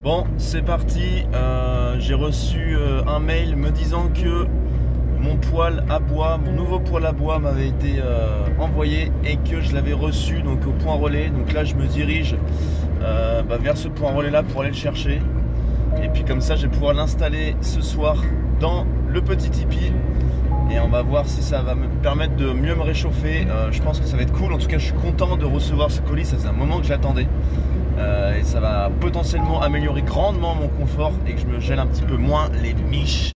Bon, c'est parti. J'ai reçu un mail me disant que mon poêle à bois, mon nouveau poêle à bois m'avait été envoyé et que je l'avais reçu donc au point relais. Donc là, je me dirige vers ce point relais là pour aller le chercher. Et puis comme ça, je vais pouvoir l'installer ce soir dans le petit tipi. Et on va voir si ça va me permettre de mieux me réchauffer. Je pense que ça va être cool. En tout cas, je suis content de recevoir ce colis. Ça faisait un moment que j'attendais. Et ça va potentiellement améliorer grandement mon confort et que je me gèle un petit peu moins les miches.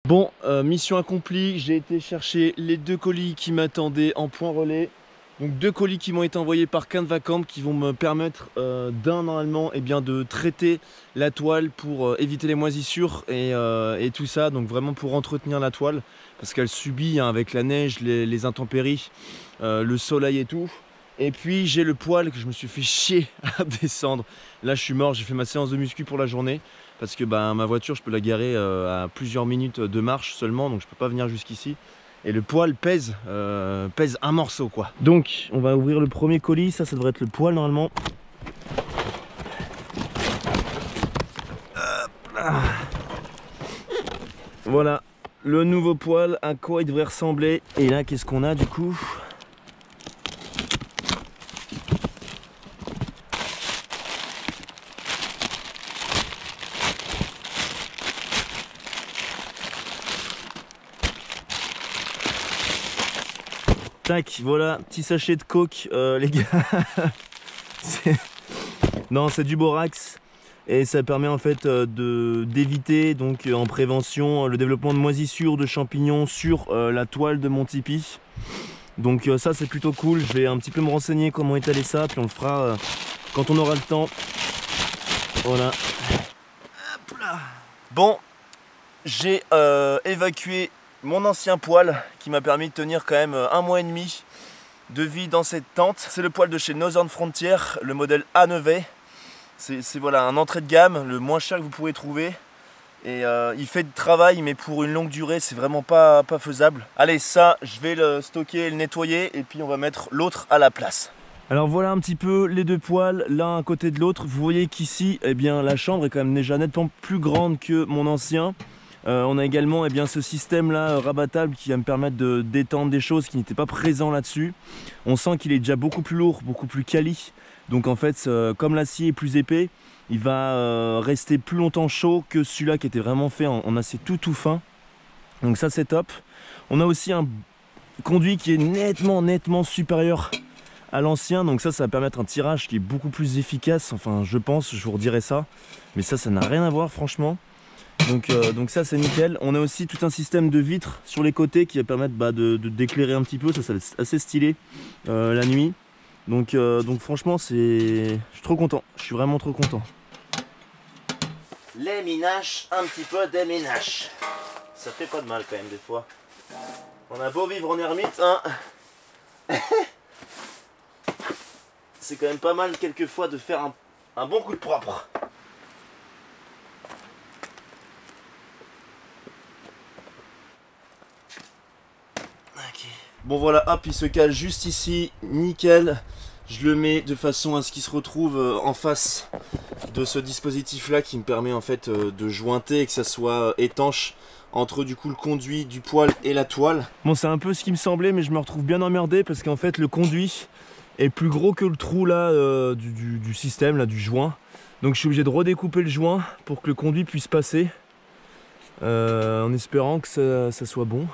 Bon, mission accomplie, j'ai été chercher les deux colis qui m'attendaient en point relais. Donc deux colis qui m'ont été envoyés par Canvacamp qui vont me permettre normalement de traiter la toile pour éviter les moisissures et tout ça. Donc vraiment pour entretenir la toile parce qu'elle subit avec la neige, les intempéries, le soleil et tout. Et puis j'ai le poêle que je me suis fait chier à descendre. Là je suis mort, j'ai fait ma séance de muscu pour la journée. Parce que ma voiture je peux la garer à plusieurs minutes de marche seulement. Donc je peux pas venir jusqu'ici. Et le poêle pèse un morceau quoi. Donc on va ouvrir le premier colis. Ça devrait être le poêle normalement. Voilà le nouveau poêle, à quoi il devrait ressembler. Et là qu'est-ce qu'on a du coup? Tac, voilà, petit sachet de coke, les gars. Non, c'est du borax et ça permet en fait d'éviter donc en prévention le développement de moisissures, de champignons sur la toile de mon tipi. Donc ça c'est plutôt cool. Je vais un petit peu me renseigner comment étaler ça, puis on le fera quand on aura le temps. Voilà. Hop là. Bon, j'ai évacué mon ancien poêle qui m'a permis de tenir quand même 1 mois et demi de vie dans cette tente. C'est le poêle de chez Northern Frontier, le modèle A9. C'est voilà, un entrée de gamme, le moins cher que vous pourrez trouver. Et il fait du travail, mais pour une longue durée, c'est vraiment pas faisable. Allez, ça, je vais le stocker, le nettoyer, et puis on va mettre l'autre à la place. Alors voilà un petit peu les deux poêles, l'un à côté de l'autre. Vous voyez qu'ici, la chambre est quand même déjà nettement plus grande que mon ancien. On a également ce système là rabattable qui va me permettre de détendre des choses qui n'étaient pas présents là-dessus. On sent qu'il est déjà beaucoup plus lourd, beaucoup plus quali. Donc en fait, comme l'acier est plus épais, il va rester plus longtemps chaud que celui-là qui était vraiment fait en acier tout fin. Donc ça c'est top. On a aussi un conduit qui est nettement supérieur à l'ancien. Donc ça va permettre un tirage qui est beaucoup plus efficace. Enfin je pense, je vous redirai ça. Mais ça n'a rien à voir franchement. Donc ça c'est nickel. On a aussi tout un système de vitres sur les côtés qui va permettre d'éclairer un petit peu. Ça c'est assez stylé la nuit. Donc franchement je suis trop content. Je suis vraiment trop content. Les minaches, un petit peu des minaches. Ça fait pas de mal quand même des fois. On a beau vivre en ermite, hein. C'est quand même pas mal quelquefois de faire un bon coup de propre. Bon voilà, hop, il se cale juste ici, nickel. Je le mets de façon à ce qu'il se retrouve en face de ce dispositif là qui me permet en fait de jointer et que ça soit étanche entre du coup le conduit du poêle et la toile. Bon, c'est un peu ce qui me semblait, mais je me retrouve bien emmerdé parce qu'en fait le conduit est plus gros que le trou là du système là, du joint. Donc je suis obligé de redécouper le joint pour que le conduit puisse passer en espérant que ça soit bon.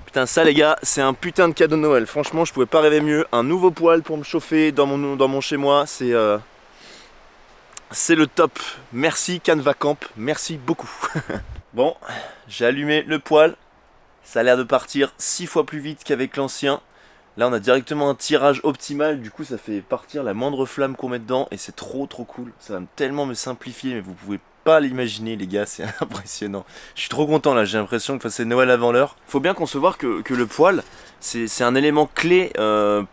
Putain, ça les gars, c'est un putain de cadeau de Noël. Franchement, je pouvais pas rêver mieux. Un nouveau poêle pour me chauffer dans mon chez moi, c'est le top. Merci Canvacamp, merci beaucoup. Bon, j'ai allumé le poêle. Ça a l'air de partir 6 fois plus vite qu'avec l'ancien. Là on a directement un tirage optimal, du coup ça fait partir la moindre flamme qu'on met dedans et c'est trop cool. Ça va tellement me simplifier, mais vous pouvez pas l'imaginer les gars, c'est impressionnant. Je suis trop content là, j'ai l'impression que c'est Noël avant l'heure. Faut bien concevoir que le poêle c'est un élément clé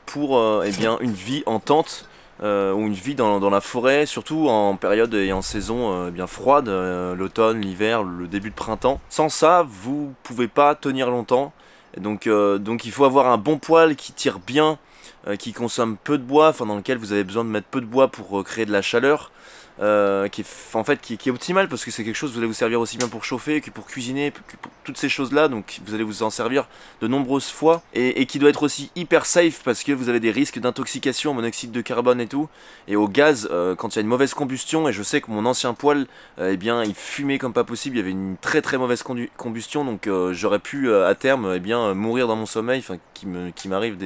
pour eh bien, une vie en tente. Ou une vie dans la forêt, surtout en période et en saison bien froide, l'automne, l'hiver, le début de printemps. Sans ça, vous pouvez pas tenir longtemps. Et donc il faut avoir un bon poêle qui tire bien, qui consomme peu de bois, enfin dans lequel vous avez besoin de mettre peu de bois pour créer de la chaleur. Qui est optimal parce que c'est quelque chose qui va vous servir aussi bien pour chauffer que pour cuisiner, que pour toutes ces choses là, donc vous allez vous en servir de nombreuses fois et qui doit être aussi hyper safe parce que vous avez des risques d'intoxication au monoxyde de carbone et tout et au gaz quand il y a une mauvaise combustion. Et je sais que mon ancien poêle eh bien il fumait comme pas possible, il y avait une très mauvaise combustion, donc j'aurais pu à terme eh bien mourir dans mon sommeil, enfin qui m'arrive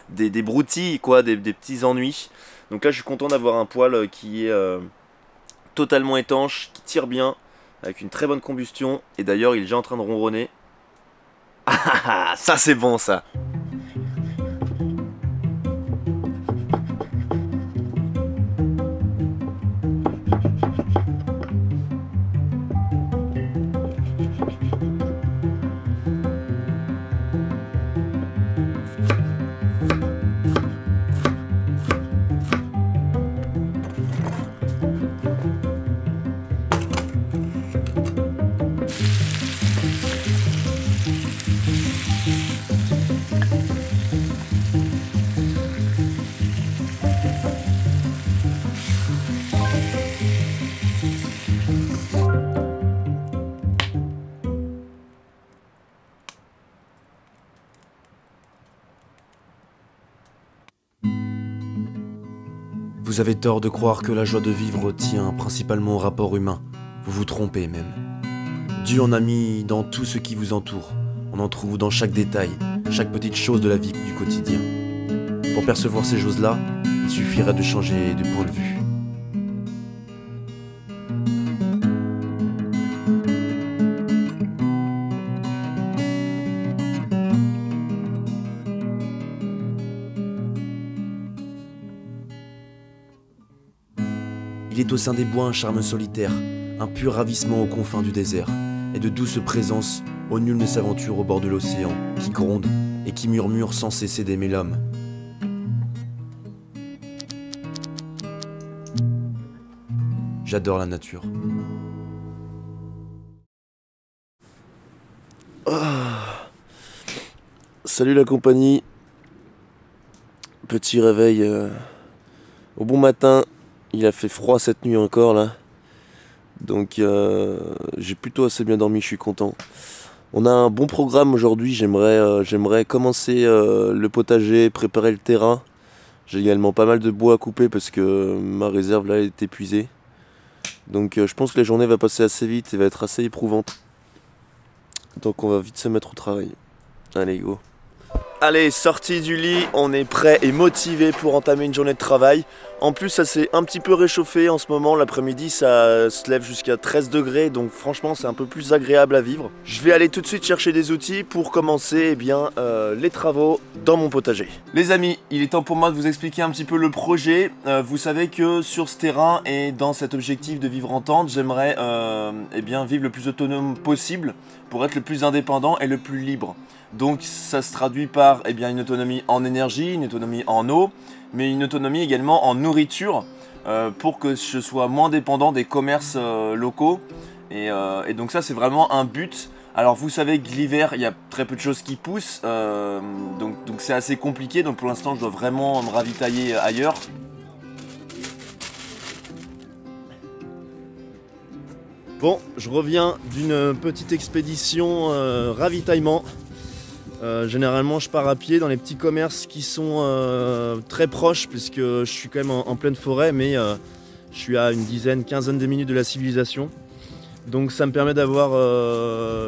des broutilles quoi, des petits ennuis. Donc là je suis content d'avoir un poêle qui est totalement étanche, qui tire bien, avec une très bonne combustion. Et d'ailleurs il est déjà en train de ronronner. Ah ça c'est bon ça. Vous avez tort de croire que la joie de vivre tient principalement au rapport humain. Vous vous trompez même. Dieu en a mis dans tout ce qui vous entoure. On en trouve dans chaque détail, chaque petite chose de la vie du quotidien. Pour percevoir ces choses-là, il suffirait de changer de point de vue. Il est au sein des bois un charme solitaire, un pur ravissement aux confins du désert, et de douces présences où nul ne s'aventure au bord de l'océan, qui gronde et qui murmure sans cesser d'aimer l'homme. J'adore la nature. Salut la compagnie. Petit réveil au bon matin. Il a fait froid cette nuit encore là. Donc j'ai plutôt assez bien dormi, je suis content. On a un bon programme aujourd'hui, j'aimerais commencer le potager, préparer le terrain. J'ai également pas mal de bois à couper parce que ma réserve là est épuisée. Donc je pense que la journée va passer assez vite et va être assez éprouvante. Donc on va vite se mettre au travail. Allez go. Allez, sorti du lit, on est prêt et motivé pour entamer une journée de travail. En plus, ça s'est un petit peu réchauffé en ce moment. L'après-midi, ça se lève jusqu'à 13 degrés. Donc franchement, c'est un peu plus agréable à vivre. Je vais aller tout de suite chercher des outils pour commencer eh bien, les travaux dans mon potager. Les amis, il est temps pour moi de vous expliquer un petit peu le projet. Vous savez que sur ce terrain et dans cet objectif de vivre en tente, j'aimerais eh bien, vivre le plus autonome possible pour être le plus indépendant et le plus libre. Donc ça se traduit par eh bien, une autonomie en énergie, une autonomie en eau, mais une autonomie également en nourriture pour que je sois moins dépendant des commerces locaux. Et donc ça c'est vraiment un but. Alors vous savez que l'hiver il y a très peu de choses qui poussent, donc c'est assez compliqué. Donc pour l'instant je dois vraiment me ravitailler ailleurs. Bon, je reviens d'une petite expédition ravitaillement. Généralement je pars à pied dans les petits commerces qui sont très proches puisque je suis quand même en pleine forêt, mais je suis à une quinzaine de minutes de la civilisation. Donc ça me permet d'avoir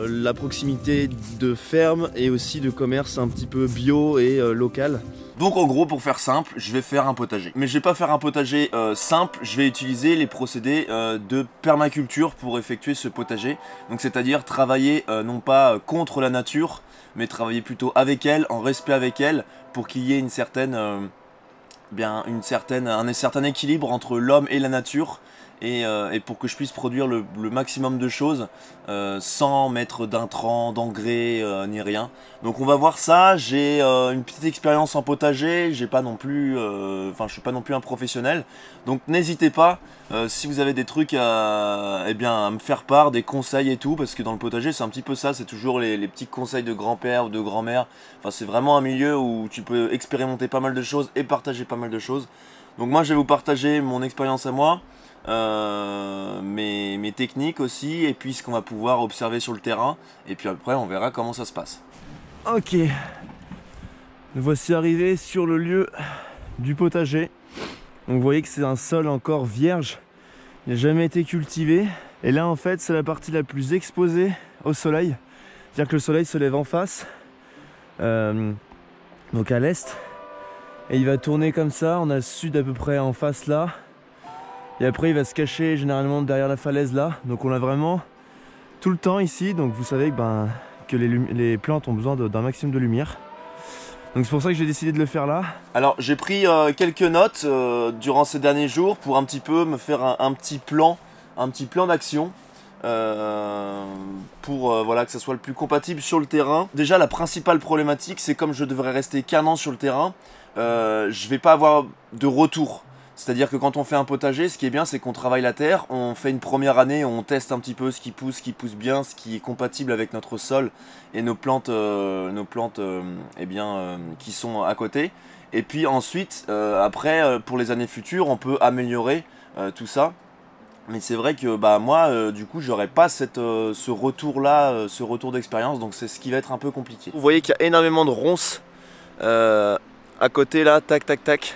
la proximité de fermes et aussi de commerces un petit peu bio et local. Donc en gros, pour faire simple, je vais faire un potager. Mais je vais pas faire un potager simple, je vais utiliser les procédés de permaculture pour effectuer ce potager. Donc c'est-à-dire travailler non pas contre la nature, mais travailler plutôt avec elle, en respect avec elle, pour qu'il y ait un certain équilibre entre l'homme et la nature. Et pour que je puisse produire le maximum de choses sans mettre d'intrants, d'engrais ni rien. Donc on va voir ça. J'ai une petite expérience en potager, j'ai pas non plus, je suis pas non plus un professionnel. Donc n'hésitez pas si vous avez des trucs à me faire part, des conseils et tout, parce que dans le potager c'est un petit peu ça, c'est toujours les petits conseils de grand-père ou de grand-mère. Enfin c'est vraiment un milieu où tu peux expérimenter pas mal de choses et partager pas mal de choses. Donc moi je vais vous partager mon expérience à moi. Mes techniques aussi, et puis ce qu'on va pouvoir observer sur le terrain, et puis après on verra comment ça se passe. Ok, nous voici arrivés sur le lieu du potager. Donc vous voyez que c'est un sol encore vierge, il n'a jamais été cultivé, et là en fait c'est la partie la plus exposée au soleil, c'est-à-dire que le soleil se lève en face, donc à l'est, et il va tourner comme ça. On a le sud à peu près en face là. Et après il va se cacher généralement derrière la falaise là. Donc on l'a vraiment tout le temps ici. Donc vous savez que les plantes ont besoin d'un maximum de lumière. Donc c'est pour ça que j'ai décidé de le faire là. Alors j'ai pris quelques notes durant ces derniers jours pour un petit peu me faire un petit plan d'action. Pour voilà, que ça soit le plus compatible sur le terrain. Déjà la principale problématique, c'est comme je devrais rester qu'un an sur le terrain, je vais pas avoir de retour. C'est-à-dire que quand on fait un potager, ce qui est bien, c'est qu'on travaille la terre, on fait une première année, on teste un petit peu ce qui pousse bien, ce qui est compatible avec notre sol et nos plantes, qui sont à côté. Et puis ensuite, après, pour les années futures, on peut améliorer tout ça. Mais c'est vrai que moi, du coup, j'aurais pas ce retour-là, ce retour d'expérience, donc c'est ce qui va être un peu compliqué. Vous voyez qu'il y a énormément de ronces à côté là, tac, tac, tac.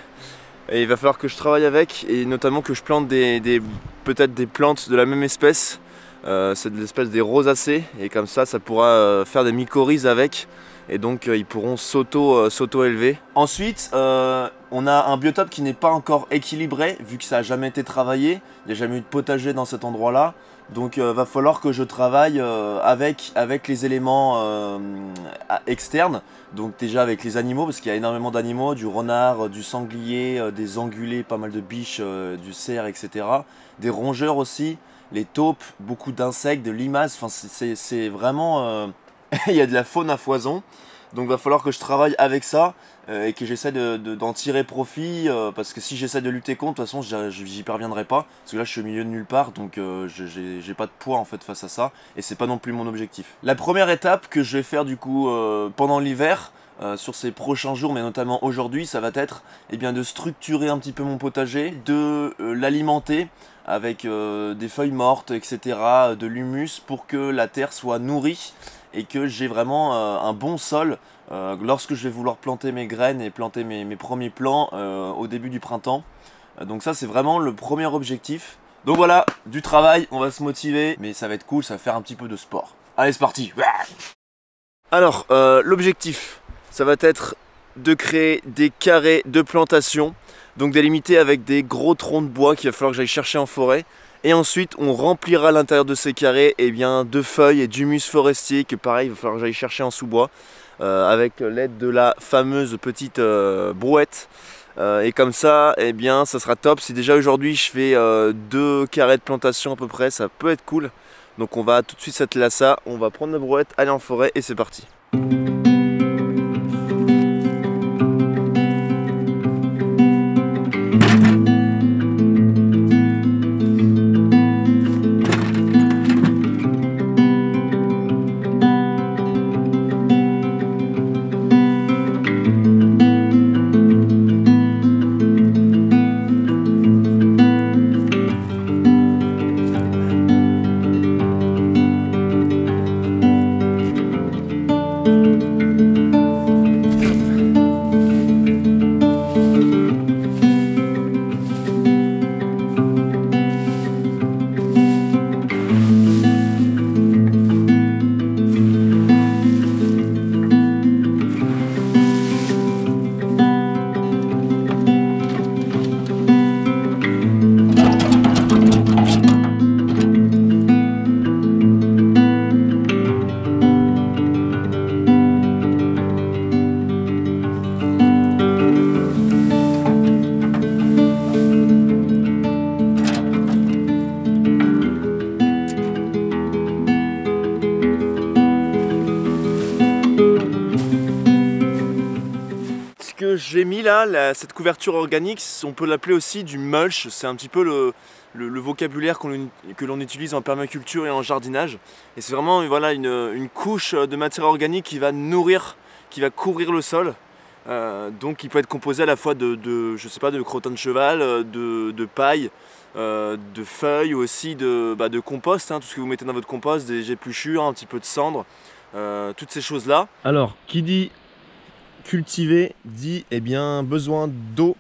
Et il va falloir que je travaille avec, et notamment que je plante peut-être des plantes de la même espèce. C'est de l'espèce des rosacées, et comme ça pourra faire des mycorhizes avec, et donc ils pourront s'auto-élever. Ensuite, on a un biotope qui n'est pas encore équilibré, vu que ça n'a jamais été travaillé. Il n'y a jamais eu de potager dans cet endroit-là. Donc va falloir que je travaille avec les éléments externes. Donc déjà avec les animaux, parce qu'il y a énormément d'animaux, du renard, du sanglier, des angulés, pas mal de biches, du cerf, etc. Des rongeurs aussi, les taupes, beaucoup d'insectes, de limaces, enfin c'est vraiment... il y a de la faune à foison. Donc va falloir que je travaille avec ça et que j'essaie d'en tirer profit, parce que si j'essaie de lutter contre, de toute façon j'y parviendrai pas, parce que là je suis au milieu de nulle part, donc j'ai pas de poids en fait face à ça, et c'est pas non plus mon objectif. La première étape que je vais faire du coup pendant l'hiver, sur ces prochains jours, mais notamment aujourd'hui, ça va être de structurer un petit peu mon potager, de l'alimenter avec des feuilles mortes, etc., de l'humus, pour que la terre soit nourrie et que j'ai vraiment un bon sol lorsque je vais vouloir planter mes graines et planter mes premiers plants au début du printemps. Donc ça c'est vraiment le premier objectif. Donc voilà, du travail, on va se motiver, mais ça va être cool, ça va faire un petit peu de sport. Allez c'est parti. Alors l'objectif, ça va être de créer des carrés de plantation, donc délimiter avec des gros troncs de bois qu'il va falloir que j'aille chercher en forêt. Et ensuite on remplira l'intérieur de ces carrés de feuilles et d'humus forestier, que pareil il va falloir que j'aille chercher en sous-bois avec l'aide de la fameuse petite brouette. Et comme ça, ça sera top. Si déjà aujourd'hui je fais 2 carrés de plantation à peu près, ça peut être cool. Donc on va tout de suite s'atteler à ça, on va prendre la brouette, aller en forêt et c'est parti. j'ai mis là, cette couverture organique, on peut l'appeler aussi du mulch. C'est un petit peu le vocabulaire que l'on utilise en permaculture et en jardinage. Et c'est vraiment voilà, une couche de matière organique qui va nourrir, qui va couvrir le sol. Donc il peut être composé à la fois je sais pas, de crottin de cheval, de paille, de feuilles ou aussi de compost, hein, tout ce que vous mettez dans votre compost, des épluchures, un petit peu de cendre, toutes ces choses là. Alors qui dit cultiver dit eh bien besoin d'eau.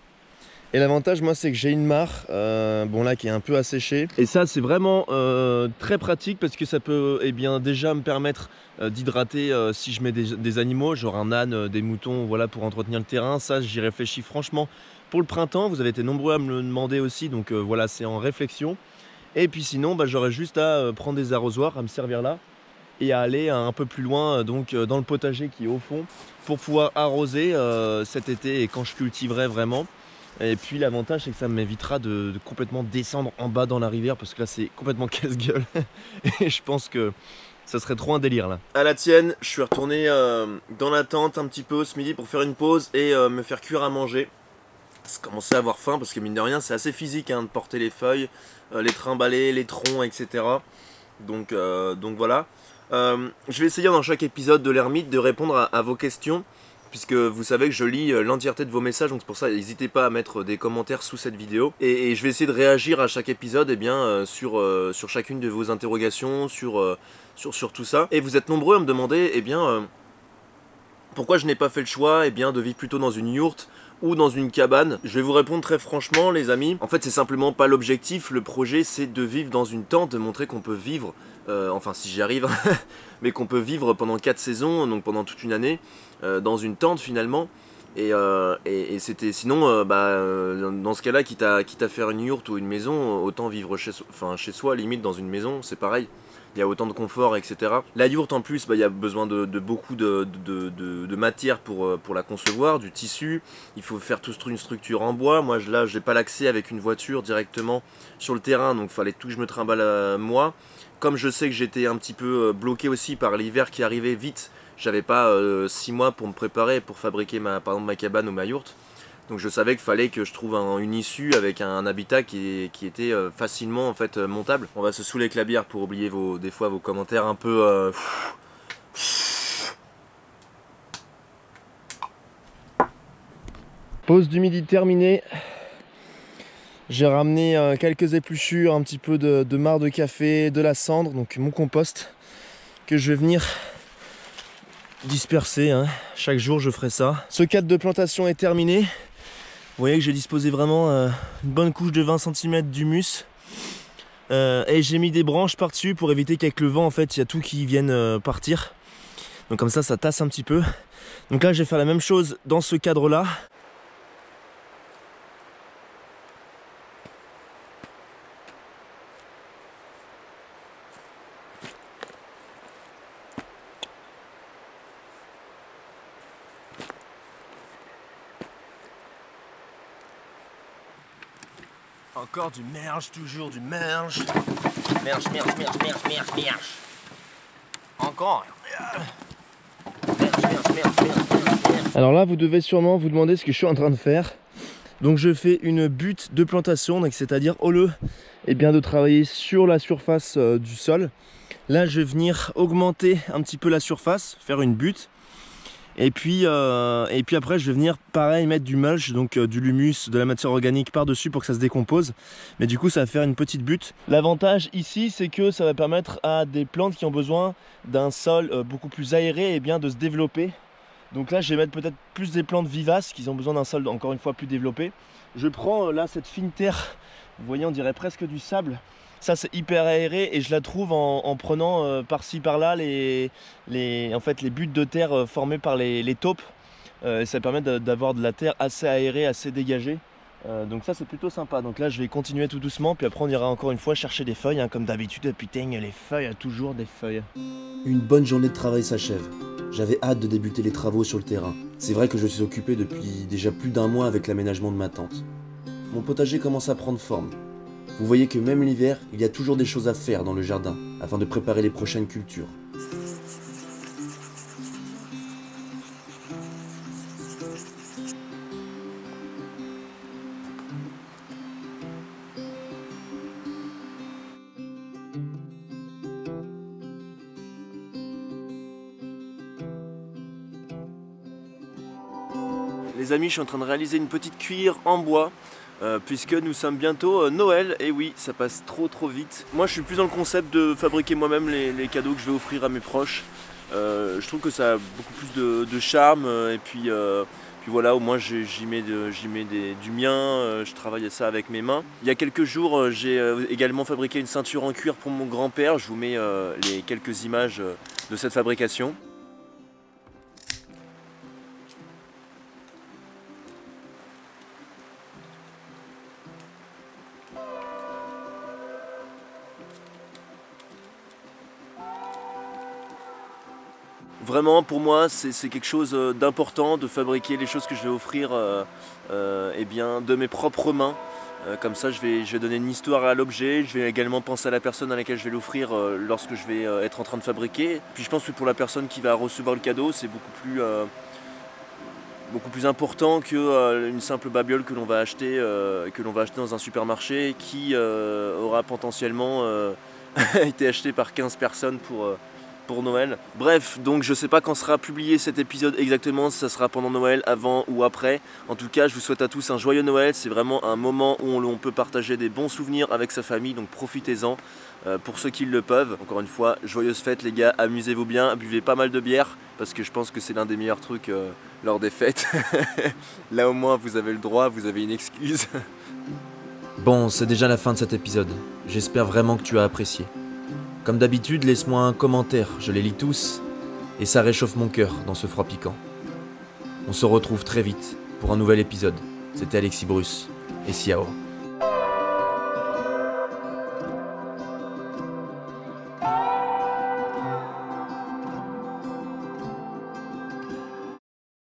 Et l'avantage moi c'est que j'ai une mare bon là qui est un peu asséchée. Et ça c'est vraiment très pratique parce que ça peut eh bien déjà me permettre d'hydrater si je mets des animaux, genre un âne, des moutons, voilà, pour entretenir le terrain. Ça j'y réfléchis franchement pour le printemps. Vous avez été nombreux à me le demander aussi, donc voilà, c'est en réflexion. Et puis sinon j'aurais juste à prendre des arrosoirs, à me servir là et à aller un peu plus loin donc dans le potager qui est au fond pour pouvoir arroser cet été et quand je cultiverai vraiment. Et puis l'avantage c'est que ça m'évitera de complètement descendre en bas dans la rivière parce que là c'est complètement casse-gueule et je pense que ça serait trop un délire là. À la tienne, je suis retourné dans la tente un petit peu ce midi pour faire une pause et me faire cuire à manger. Je commençais à avoir faim parce que mine de rien c'est assez physique hein, de porter les feuilles, les trimballer, les troncs, etc. Donc voilà. Je vais essayer dans chaque épisode de l'Ermite de répondre à vos questions, puisque vous savez que je lis l'entièreté de vos messages, donc c'est pour ça n'hésitez pas à mettre des commentaires sous cette vidéo. Et je vais essayer de réagir à chaque épisode eh bien, sur chacune de vos interrogations, sur tout ça. Et vous êtes nombreux à me demander eh bien, pourquoi je n'ai pas fait le choix eh bien, de vivre plutôt dans une yourte ou dans une cabane. Je vais vous répondre très franchement les amis, en fait c'est simplement pas l'objectif, le projet c'est de vivre dans une tente, de montrer qu'on peut vivre, enfin si j'y arrive, mais qu'on peut vivre pendant 4 saisons, donc pendant toute une année, dans une tente finalement, et c'était sinon, dans ce cas là, quitte à faire une yourte ou une maison, autant vivre chez soi, limite dans une maison, c'est pareil. Il y a autant de confort, etc. La yourte en plus, il y a besoin de beaucoup de matière pour la concevoir, du tissu. Il faut faire toute une structure en bois. Moi là, j'ai pas l'accès avec une voiture directement sur le terrain, donc il fallait tout que je me trimballe moi. Comme je sais que j'étais un petit peu bloqué aussi par l'hiver qui arrivait vite, j'avais pas 6 mois pour me préparer pour fabriquer par exemple ma cabane ou ma yourte. Donc je savais qu'il fallait que je trouve une issue avec un habitat qui était facilement en fait montable. On va se saouler avec la bière pour oublier des fois vos commentaires un peu... Pause du midi terminée. J'ai ramené quelques épluchures, un petit peu de marc de café, de la cendre, donc mon compost que je vais venir disperser. Hein. Chaque jour je ferai ça. Ce cadre de plantation est terminé. Vous voyez que j'ai disposé vraiment une bonne couche de 20 cm d'humus. Et j'ai mis des branches par-dessus pour éviter qu'avec le vent, en fait, il y a tout qui vienne partir. Donc comme ça tasse un petit peu. Donc là, je vais faire la même chose dans ce cadre-là. Encore du merge, toujours du merge. Merge. Encore. Merge. Alors là, vous devez sûrement vous demander ce que je suis en train de faire. Donc je fais une butte de plantation, c'est-à-dire au lieu de travailler sur la surface du sol, là je vais venir augmenter un petit peu la surface, faire une butte. Et puis après je vais venir pareil mettre du mulch, donc du l'humus, de la matière organique par dessus pour que ça se décompose. Mais du coup ça va faire une petite butte. L'avantage ici c'est que ça va permettre à des plantes qui ont besoin d'un sol beaucoup plus aéré et bien de se développer. Donc là je vais mettre peut-être plus des plantes vivaces qui ont besoin d'un sol encore une fois plus développé. Je prends là cette fine terre, vous voyez on dirait presque du sable. Ça c'est hyper aéré et je la trouve en prenant par-ci par-là les buttes de terre formées par les taupes. Ça permet d'avoir de la terre assez aérée, assez dégagée. Donc ça c'est plutôt sympa. Donc là je vais continuer tout doucement, puis après on ira encore une fois chercher des feuilles, hein, comme d'habitude. Putain, les feuilles, toujours des feuilles. Une bonne journée de travail s'achève. J'avais hâte de débuter les travaux sur le terrain. C'est vrai que je suis occupé depuis déjà plus d'1 mois avec l'aménagement de ma tente. Mon potager commence à prendre forme. Vous voyez que même l'hiver, il y a toujours des choses à faire dans le jardin, afin de préparer les prochaines cultures. Les amis, je suis en train de réaliser une petite cuillère en bois puisque nous sommes bientôt Noël, et oui, ça passe trop vite. Moi je suis plus dans le concept de fabriquer moi-même les cadeaux que je vais offrir à mes proches. Je trouve que ça a beaucoup plus de charme, et puis voilà, au moins j'y mets du mien, je travaille à ça avec mes mains. Il y a quelques jours, j'ai également fabriqué une ceinture en cuir pour mon grand-père. Je vous mets les quelques images de cette fabrication. Vraiment, pour moi, c'est quelque chose d'important de fabriquer les choses que je vais offrir eh bien, de mes propres mains. Comme ça, je vais donner une histoire à l'objet. Je vais également penser à la personne à laquelle je vais l'offrir lorsque je vais être en train de fabriquer. Puis je pense que pour la personne qui va recevoir le cadeau, c'est beaucoup plus important qu'une simple babiole que l'on va acheter dans un supermarché, qui aura potentiellement été achetée par 15 personnes pour Noël. Bref, donc je sais pas quand sera publié cet épisode exactement, si ça sera pendant Noël, avant ou après. En tout cas, je vous souhaite à tous un joyeux Noël. C'est vraiment un moment où on peut partager des bons souvenirs avec sa famille, donc profitez-en pour ceux qui le peuvent. Encore une fois, joyeuses fêtes les gars, amusez-vous bien, buvez pas mal de bière, parce que je pense que c'est l'un des meilleurs trucs lors des fêtes. Là au moins vous avez le droit, vous avez une excuse. Bon, c'est déjà la fin de cet épisode. J'espère vraiment que tu as apprécié. Comme d'habitude, laisse-moi un commentaire, je les lis tous, et ça réchauffe mon cœur dans ce froid piquant. On se retrouve très vite pour un nouvel épisode. C'était Alexis Bruce, et ciao.